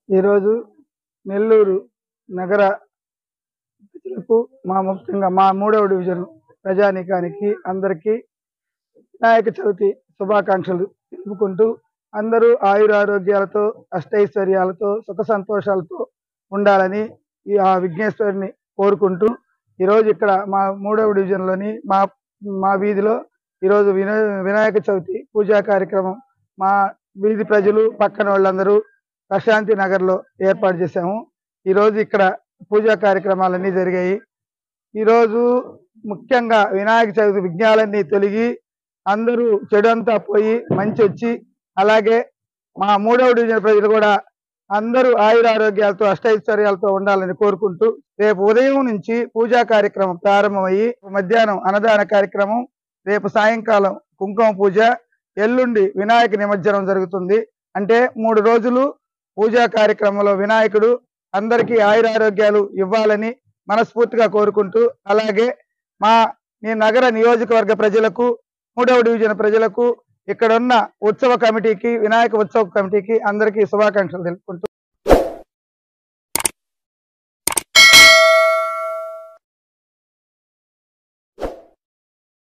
ఈరోజు నెల్లూరు నగర ప్రజలకు ముఖ్యంగా మా 3వ డివిజన్ ప్రజానీకానికి అందరికీ వినాయక చవితి శుభాకాంక్షలు తెలుపుకుంటూ అందరూ ఆయురారోగ్యాలతో అష్టైశ్వర్యాలతో సుఖ సంతోషాలతో ఉండాలని ఆ విఘ్నేశ్వరుని కోరుకుంటూ ఈరోజు ఇక్కడ మా 3వ డివిజన్లోని మా వీధిలో ఈరోజు వినాయక చవితి పూజా కార్యక్రమం మా వీధి ప్రజలు పక్కన వాళ్ళందరూ ప్రశాంతి నగర్లో ఏర్పాటు చేశాము. ఈరోజు ఇక్కడ పూజా కార్యక్రమాలన్నీ జరిగాయి. ఈరోజు ముఖ్యంగా వినాయక చవితి విఘ్నాలన్నీ తొలగి అందరూ చెడంతా పోయి మంచి వచ్చి, అలాగే మా 3వ డివిజన్ ప్రజలు కూడా అందరూ ఆయురారోగ్యాలతో అష్టైశ్వర్యాలతో ఉండాలని కోరుకుంటూ రేపు ఉదయం నుంచి పూజా కార్యక్రమం ప్రారంభమయ్యి మధ్యాహ్నం అన్నదాన కార్యక్రమం, రేపు సాయంకాలం కుంకుమ పూజ, ఎల్లుండి వినాయక నిమజ్జనం జరుగుతుంది. అంటే 3 రోజులు పూజా కార్యక్రమంలో వినాయకుడు అందరికీ ఆయురారోగ్యాలు ఇవ్వాలని మనస్ఫూర్తిగా కోరుకుంటూ, అలాగే ఈ నగర నియోజకవర్గ ప్రజలకు 3వ డివిజన్ ప్రజలకు ఇక్కడున్న ఉత్సవ కమిటీకి, వినాయక ఉత్సవ కమిటీకి అందరికీ శుభాకాంక్షలు తెలుపుకుంటూ